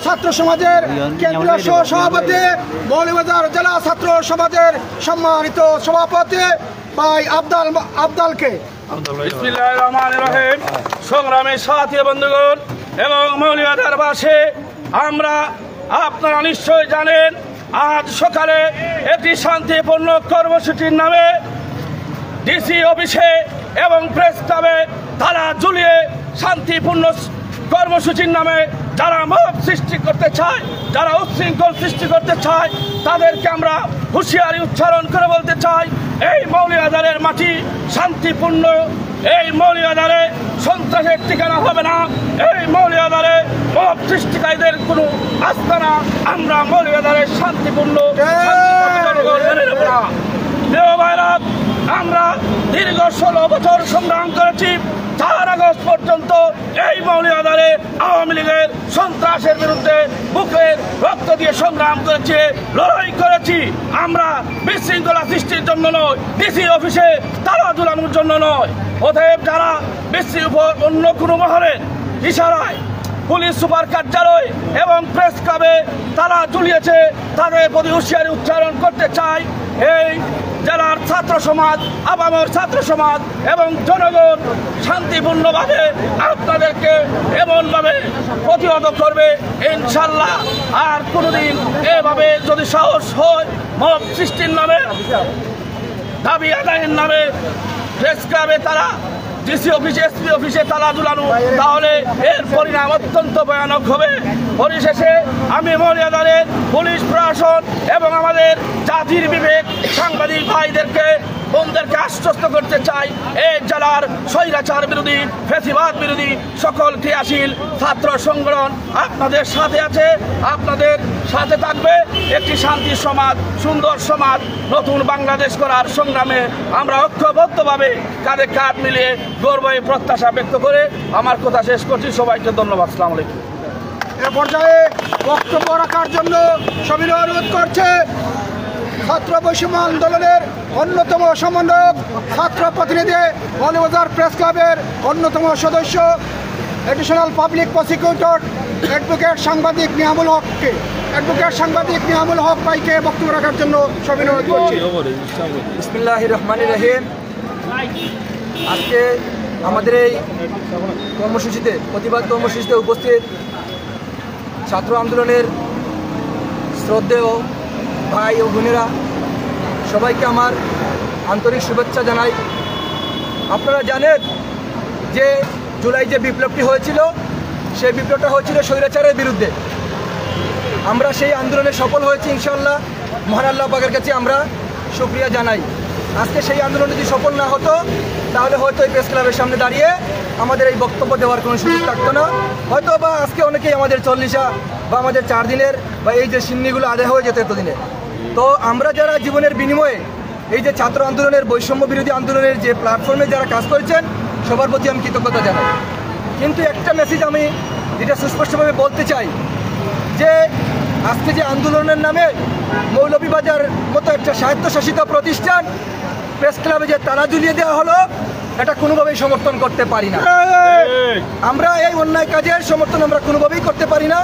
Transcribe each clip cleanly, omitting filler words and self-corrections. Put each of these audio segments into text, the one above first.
ছাত্র সমাজের কেন্দ্রীয় সহ সভাপতি, মৌলভীবাজার জেলা ছাত্র সমাজের সম্মানিত সভাপতি ভাই আবদালকে। বিসমিল্লাহির রহমানির রহিম। সংগ্রামী সাথী বন্ধুগণ এবং মৌলভীবাজারবাসী, আপনারা নিশ্চয় জানেন আজ সকালে একটি শান্তিপূর্ণ কর্মসূচির নামে ডিসি অফিসে এবং প্রেস ক্লাবে তালা ঝুলিয়ে শান্তিপূর্ণ কর্মসূচির নামে যারা মব সৃষ্টি করতে চায়, যারা উচ্ছৃঙ্খল সৃষ্টি করতে চায়, তাদেরকে আমরা হুঁশিয়ারি উচ্চারণ করে বলতে চাই, এই মৌলভীবাজারের মাটি শান্তিপূর্ণ, এই মৌলভীবাজারে সন্ত্রাসের ঠিকানা হবে না, এই মৌলভীবাজারে মব সৃষ্টিকারীদের কোনো আস্তানা আমরা মৌলভীবাজারের শান্তিপূর্ণ আমরা দীর্ঘ 16 বছর সংগ্রাম করেছি। 4 আগস্ট পর্যন্ত এই মৌলভীবাজারে আওয়ামী লীগের সন্ত্রাসের বিরুদ্ধে বুকের রক্ত দিয়ে সংগ্রাম করেছি, লড়াই করেছি। আমরা বিশৃঙ্খলা সৃষ্টির জন্য নয়, ডিসি অফিসে তালা ঝুলানোর জন্য নয়। অতএব যারা বিশৃঙ্খল অন্য কোনো মহলের ইশারায় পুলিশ সুপার কার্যালয় এবং প্রেস ক্লাবে তালা ঝুলিয়েছে, তাদের প্রতি হুঁশিয়ারি উচ্চারণ করতে চাই। এই জেলার ছাত্র সমাজ, আপামর ছাত্র সমাজ এবং জনগণ শান্তিপূর্ণভাবে আপনাদেরকে এমনভাবে প্রতিহত করবে ইনশাল্লাহ। আর কোনোদিন এভাবে যদি সাহস হয় মব সৃষ্টির নামে, দাবি আদায়ের নামে প্রেস ক্লাবে তারা, ডিসি অফিসে, এসপি অফিসে তালা ঝুলানো, তাহলে এর পরিণাম অত্যন্ত ভয়ানক হবে। পরিশেষে আমি মৌলভীবাজারের পুলিশ প্রশাসন এবং আমাদের জাতির বিবেক সাংবাদিক ভাইদেরকে, বোনদেরকে আশ্বস্ত করতে চাই, এই জেলার স্বৈরাচার বিরোধী, ফ্যাসিবাদ বিরোধী সকল ক্রিয়াশীল ছাত্র সংগঠন আপনাদের সাথে আছে, আপনাদের সাথে থাকবে। একটি শান্তির সমাজ, সুন্দর সমাজ, নতুন বাংলাদেশ করার সংগ্রামে আমরা ঐক্যবদ্ধভাবে কাঁধে কাঁধ মিলিয়ে গর্ব প্রত্যাশা ব্যক্ত করে আমার কথা শেষ করছি। সবাইকে ধন্যবাদ। আসসালামু আলাইকুম। এ পর্যায়ে বক্তব্য রাখার জন্য সবিনয় অনুরোধ করছে ছাত্র বৈষম্য আন্দোলনের অন্যতম সমন্বয়ক, ছাত্র প্রতিনিধি, মৌলভীবাজার প্রেস ক্লাবের অন্যতম সদস্য, এডিশনাল পাবলিক প্রসিকিউটর অ্যাডভোকেট সাংবাদিক নিয়ামুল হককে, ভাইকে বক্তব্য রাখার জন্য সবিনয় অনুরোধ করছি। বিসমিল্লাহির রহমানির রহিম। আজকে আমাদের এই কর্মসূচিতে, প্রতিবাদ কর্মসূচিতে উপস্থিত ছাত্র আন্দোলনের শ্রদ্ধেয় ভাই ও বোনেরা, সবাইকে আমার আন্তরিক শুভেচ্ছা জানাই। আপনারা জানেন যে জুলাই যে বিপ্লবটি হয়েছিল, সেই বিপ্লবটা হয়েছিল স্বৈরাচারের বিরুদ্ধে। আমরা সেই আন্দোলনে সফল হয়েছি ইনশাআল্লাহ। মহান আল্লাহ পাকের কাছে আমরা শুকরিয়া জানাই। আজকে সেই আন্দোলন যদি সফল না হতো, তাহলে হয়তো এই প্রেস ক্লাবের সামনে দাঁড়িয়ে আমাদের এই বক্তব্য দেওয়ার কোনো সুযোগ থাকতো না। হয়তো বা আজকে অনেকেই আমাদের 40 বা আমাদের 4 দিনের বা এই যে সিন্নিগুলো আদায় হয়ে যেত এতদিনে। তো আমরা যারা জীবনের বিনিময়ে এই যে ছাত্র আন্দোলনের, বৈষম্য বিরোধী আন্দোলনের যে প্ল্যাটফর্মে যারা কাজ করেছেন, সবার প্রতি আমি কৃতজ্ঞতা জানাই। কিন্তু একটা মেসেজ আমি যেটা সুস্পষ্টভাবে বলতে চাই, যে আজকে যে আন্দোলনের নামে মৌলভীবাজার মতো একটা স্বায়ত্তশাসিত প্রতিষ্ঠান প্রেস ক্লাবে যে তালা ঝুলিয়ে দেওয়া হলো, এটা কোনোভাবেই সমর্থন করতে পারি না। আমরা এই অন্যায় কাজের সমর্থন আমরা কোনোভাবেই করতে পারি না,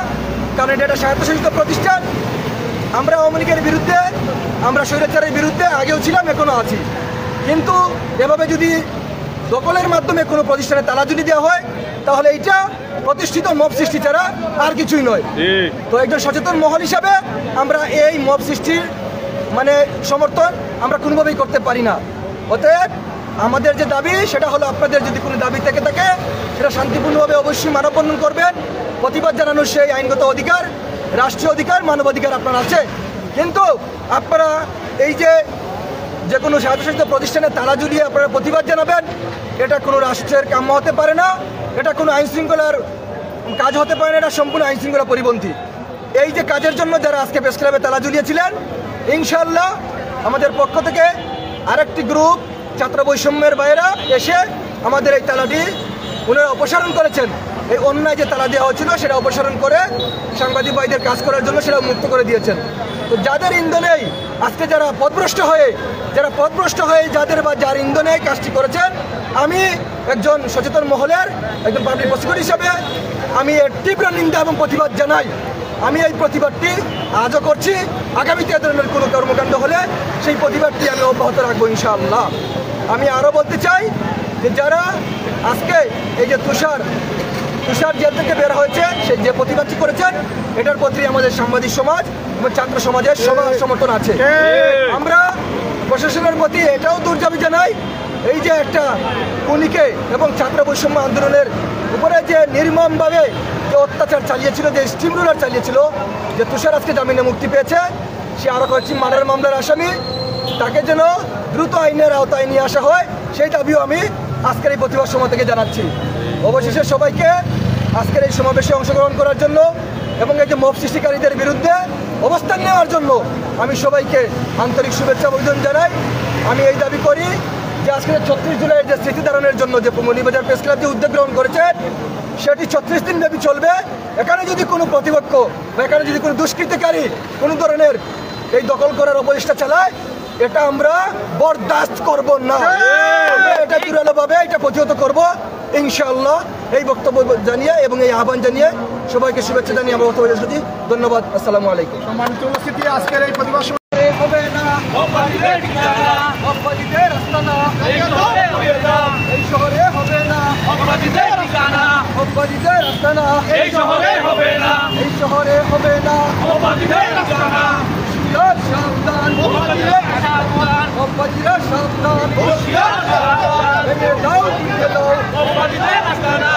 কারণ এটা একটা স্বায়ত্তশাসিত প্রতিষ্ঠান। আমরা আওয়ামী লীগের বিরুদ্ধে, আমরা স্বৈরাচারের বিরুদ্ধে আগেও ছিলাম, এখনও আছি। কিন্তু এভাবে যদি দখলের মাধ্যমে কোনো প্রতিষ্ঠানে তালা ঝুলিয়ে দেওয়া হয়, তাহলে এইটা প্রতিষ্ঠিত মব সৃষ্টি ছাড়া আর কিছুই নয়। তো একজন সচেতন মহল হিসাবে আমরা এই মব সৃষ্টির সমর্থন আমরা কোনোভাবেই করতে পারি না। অতএব আমাদের যে দাবি, সেটা হলো আপনাদের যদি কোনো দাবি থেকে থাকে, সেটা শান্তিপূর্ণভাবে অবশ্যই মানববন্ধন করবেন। প্রতিবাদ জানানোর সেই আইনগত অধিকার, রাষ্ট্রীয় অধিকার, মানবাধিকার আপনার আছে। কিন্তু আপনারা এই যে কোনো স্বায়ত্তশাসিত প্রতিষ্ঠানে তালা ঝুলিয়ে আপনারা প্রতিবাদ জানাবেন, এটা কোনো রাষ্ট্রের কাম্য হতে পারে না, এটা কোনো আইন শৃঙ্খলার কাজ হতে পারে না, এটা সম্পূর্ণ আইন শৃঙ্খলা পরিপন্থী। এই যে কাজের জন্য যারা আজকে প্রেস ক্লাবে তালা ঝুলিয়েছিলেন, ইনশাআল্লাহ আমাদের পক্ষ থেকে আরেকটি গ্রুপ ছাত্র বৈষম্যের বাইরে এসে আমাদের এই তালাটি ওনারা অপসারণ করেছেন। এই অন্যায় যে তালা দেওয়া হয়েছিল, সেটা অপসারণ করে সাংবাদিক ভাইদের কাজ করার জন্য সেটা মুক্ত করে দিয়েছেন। তো যাদের ইন্ধনেই আজকে যারা পথভ্রষ্ট হয়ে যার ইন্ধনে কাজটি করেছেন, আমি একজন সচেতন মহলের একজন পাবলিক প্রসিকিউটর হিসাবে আমি এর তীব্র নিন্দা এবং প্রতিবাদ জানাই। আমি এই প্রতিবাদটি আজও করছি, আগামীতে এ ধরনের কোনো কর্মকাণ্ড হলে সেই প্রতিবাদটি আমি অব্যাহত রাখবো ইনশাআল্লাহ। আমি আরও বলতে চাই যে যারা আজকে এই যে তুষার জেল থেকে বের হয়েছে, সেই যে প্রতিবাদটি করেছেন, এটার প্রতি আমাদের সাংবাদিক সমাজ এবং ছাত্র সমাজের সবার সমর্থন আছে। আমরা প্রশাসনের প্রতি এটাও দুর্দাবি জানাই, এই যে একটা খুনিকে এবং ছাত্র বৈষম্য আন্দোলনের উপরে যে নির্মমভাবে যে অত্যাচার চালিয়েছিল, যে স্টিম রোলার চালিয়েছিল, যে তুষার আজকে জামিনে মুক্তি পেয়েছে, সে আরও কয়েকটি মার্ডার মামলার আসামি, তাকে যেন দ্রুত আইনের আওতায় নিয়ে আসা হয়, সেই দাবিও আমি আজকের এই প্রতিবাদ সভা থেকে জানাচ্ছি। অবশেষে সবাইকে আজকের এই সমাবেশে অংশগ্রহণ করার জন্য এবং এই যে মব সৃষ্টিকারীদের বিরুদ্ধে অবস্থান নেওয়ার জন্য আমি সবাইকে আন্তরিক শুভেচ্ছা অভিনন্দন জানাই। আমি এই দাবি করি যে আজকে 36 জুলাইয়ের যে স্মৃতি ধারণের জন্য যে মৌলভীবাজার প্রেস ক্লাব যে উদ্যোগ গ্রহণ করেছে, সেটি 36 দিন ব্যাপী চলবে। এখানে যদি কোনো প্রতিপক্ষ বা এখানে যদি কোনো দুষ্কৃতিকারী কোনো ধরনের এই দখল করার অপচেষ্টা চালায়, এটা আমরা বরদাস্ত করব না। এটা জোরালোভাবে এটা প্রতিহত করব ইনশাআল্লাহ। এই বক্তব্য জানিয়ে এবং এই আহ্বান জানিয়ে সবাইকে শুভেচ্ছা জানিয়ে আমরা বক্তব্য শেষ করছি। ধন্যবাদ। আসসালামু আলাইকুম। সম্মানিত উপস্থিতি, আজকের এই প্রতিবাদ সভা হবে না, অপরাধীদের আস্তানা এই শহরে হবে না, এই শহরে হবে না, অপরাধীদের আস্তানা এই শহরে হবে না, এই শহরে হবে না, অপরাধীদের আস্তানা সাবধান, অপরাধীরা সাবধান, ভেঙে দাও, ভেঙে দাও, অপরাধীদের আস্তানা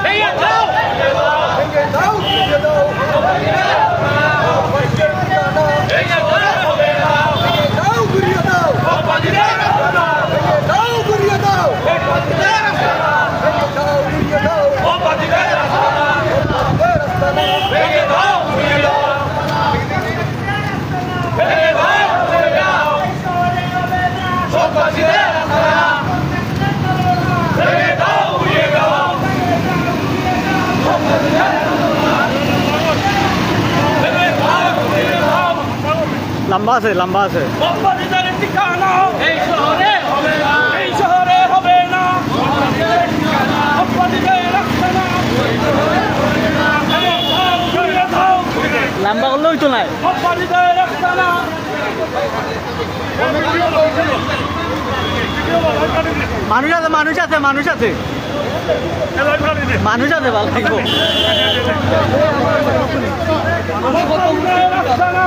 ভেঙে দাও, ভেঙে দাও, ভেঙে দাও, অপরাধীদের ঠিকানা ভেঙে দাও, ঘুরিয়ে দাও, ভেঙে দাও, ঘুরিয়ে দাও, ভেঙে দাও, ঘুরিয়ে দাও, অপরাধীদের আস্তানা ভেঙে দাও, ঘুরিয়ে দাও, ভেঙে দাও, ঘুরিয়ে দাও, অপরাধীদের আস্তানা ভেঙে দাও, ঘুরিয়ে দাও, লম্বা আছে, লম্বা আছে। অপরাধীদের ঠিকানা এই শহরে হবে না, এই শহরে হবে না, অপরাধীদের আস্তানা ঘুরিয়ে দাও, লম্বা করলেও তো নাই। অপরাধীদের আস্তানা মানুষ আছে, মানুষ আছে, মানুষ আছে, মানুষ আছে, ভালো লাগবো। অপরাধীদের আস্তানা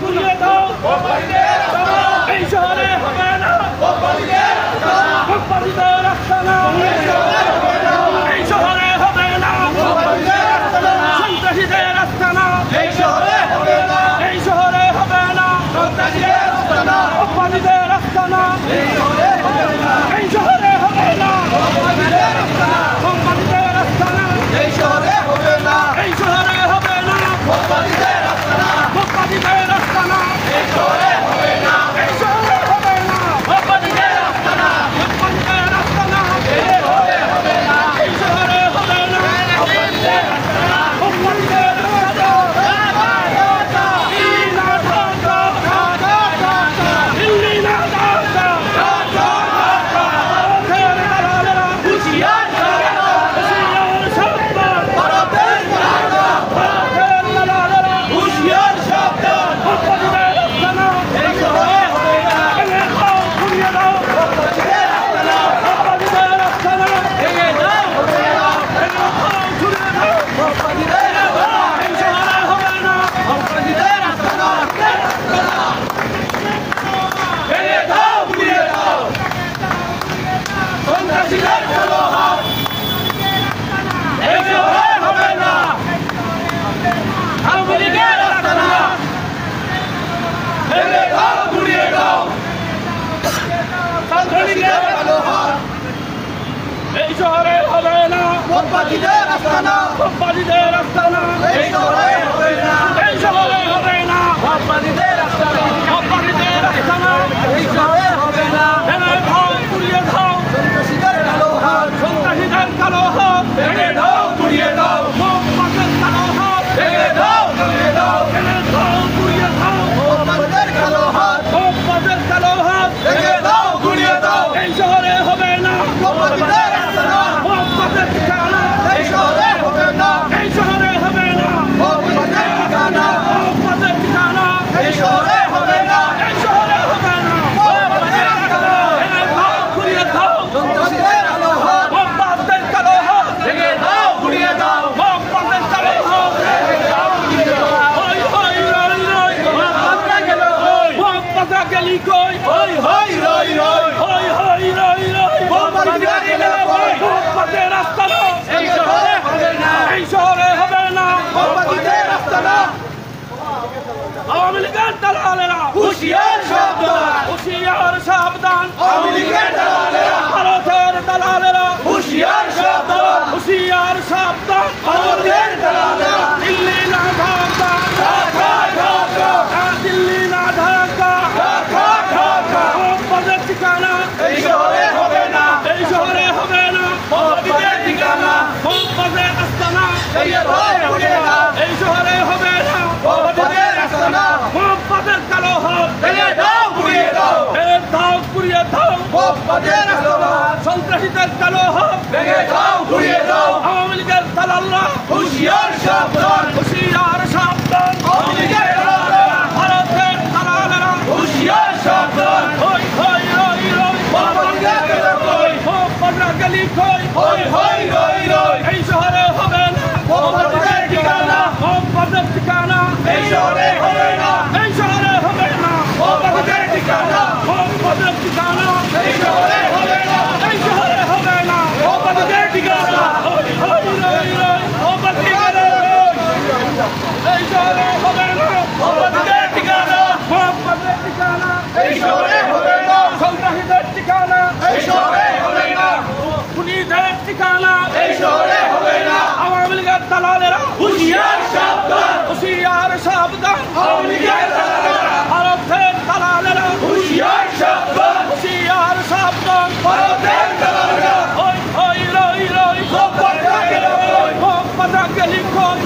ঘুরিয়ে দাও, এই শহরে হবে না, অপরাধীদের আস্তানা এই শহরে হবে না, সন্ত্রাসীদের আস্তানা এই শহরে হবে না, এই শহরে হবে না, সন্ত্রাসীদের আস্তানা অপরাধীদের আস্তানা এই শহরে হবে না, এই শহরে হবে না, অপরাধীদের আস্তানা অপরাধীদের আস্তানা এই শহরে হবে না, এই শহরে হবে না, অপরাধীদের আস্তানা অপরাধীদের আস্তানা এই শহরে হবে না, এই শহরে হবে না, অপরাধীদের আস্তানা অপরাধীদের আস্তানা এই শহরে হবে না, এই শহরে হবে না, অপরাধীদের আস্তানা অপরাধীদের আস্তানা এই শহরে হবে না, অপরাধীদের আস্তানা অপরাধীদের আস্তানা এই শহরে হবে না, এই শহরে হবে না, অপরাধীদের আস্তানা অপরাধীদের আস্তানা এই শহরে হবে না, ভেঙে দাও, ঘুরিয়ে দাও, সন্ত্রাসীদের কালো হাত সন্ত্রাসীদের কালো হাত ভেঙে দাও, ঘুরিয়ে দাও, অপরাধীদের কালো হাত ভেঙে দাও, ঘুরিয়ে দাও, ভেঙে দাও, ঘুরিয়ে দাও, অপরাধীদের কালো হাত অপরাধীদের কালো হাত ভেঙে দাও, ঘুরিয়ে দাও, এই শহরে হবে না, অপরাধীদের আস্তানা অপরাধীদের ঠিকানা এই শহরে হবে সাবধান দিল্লি না ঢাকা দিল্লি না ঢাকা মোহাম্মদের ঠিকানা এই শহরে হবে না মোহাম্মদের ঠিকানা মোহাম্মদের আস্তানা এই শহরে হবে না মোহাম্মদের কালো হাত পুড়িয়ে দাও সন্ত্রাসীদের কালো হাত আওয়ামী লীগের দালালরা হুঁশিয়ার সাবধান ভারতের দালালেরা হুঁশিয়ার সাবধান মোহাম্মদরা গলি কই এই শহরে হবে না মোহাম্মদের ঠিকানা এই শহরে হবে না মোহাম্মদের ঠিকানা এই শহরে হবে না মোহাম্মদের ঠিকানা এই শহরে হবে না মোহাম্মদের ঠিকানা এই শহরে হবে না সন্ত্রাসীদের ঠিকানা এই শহরে হবে না খুনিদের ঠিকানা এই শহরে হবে না আওয়ামী লীগের দালালেরা হুঁশিয়ার সাবধান আওয়ামী লীগের দালালেরা ভারতের দালালেরা হুঁশিয়ার সাবধান ভারতের দালালেরা মোহাম্মদরা গলি কই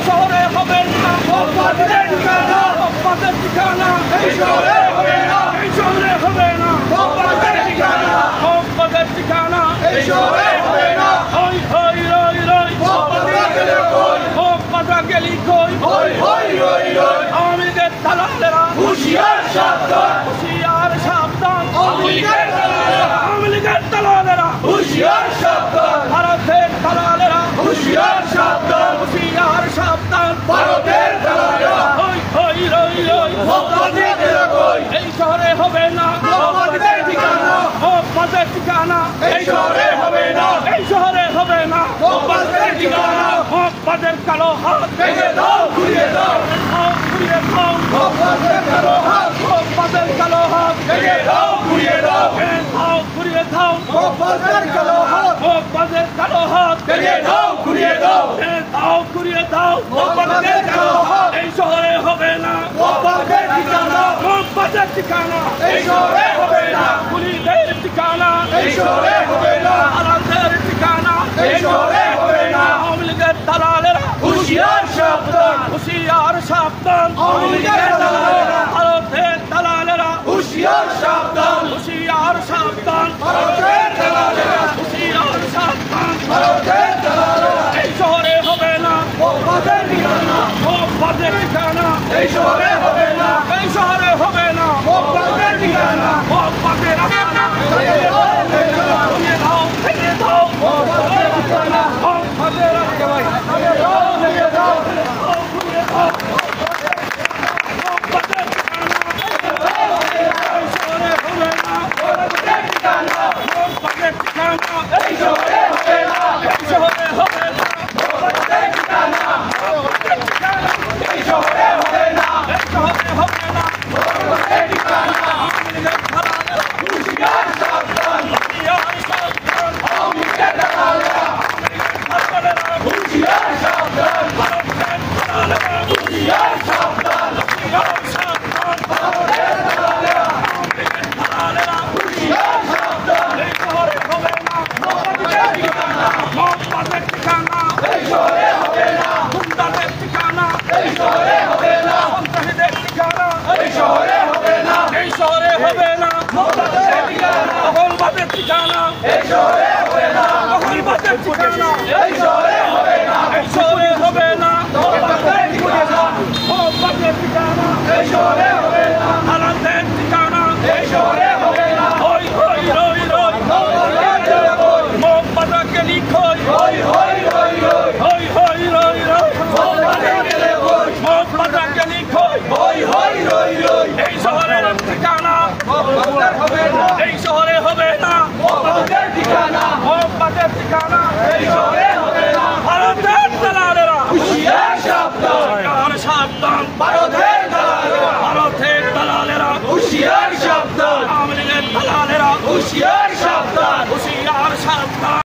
শহরে হবে না মোহাম্মদের ঠিকানা এই শহরে হবে না মোহাম্মদের ঠিকানা এই শহরে হবে না মোহাম্মদরা গলি কই আওয়ামী লীগের দালালেরা হুঁশিয়ার সাবধান আওয়ামী লীগের দালালেরা হুঁশিয়ার সাবধান ভারতের দালালেরা হুঁশিয়ার সাবধান ভারতের দালালেরা এই শহরে হবে না মোহাম্মদের ঠিকানা এই শহরে হবে না মোহাম্মদের ঠিকানা মোহাম্মদের কালো হাত ভেঙে দাও ঘুরিয়ে দাও মোহাম্মদের কালো হাত ভেঙে দাও ঘুরিয়ে দাও মোহাম্মদের কালো হাত ভেঙে দাও ঘুরিয়ে দাও মোহাম্মদের কালো হাত এই শহরে হবে না মোহাম্মদের ঠিকানা এই শহরে হবে না খুনিদের ঠিকানা এই শহরে হবে না দালালদের ঠিকানা এই শহরে হবে না আওয়ামী লীগের দালালেরা হুঁশিয়ার সাবধান আওয়ামী লীগের দালালেরা ভারতের দালালেরা হুঁশিয়ার সাবধান ভারতের দালালেরা এই শহরে হবে না মোহাম্মদের ঠিকানা এই শহরে হবে না মোহাম্মদের ঠিকানা মোহাম্মদের আস্তানা ভেঙে দাও মোহাম্মদের ঠিকানা মোহাম্মদের এই শহরে হবে না এই শহরে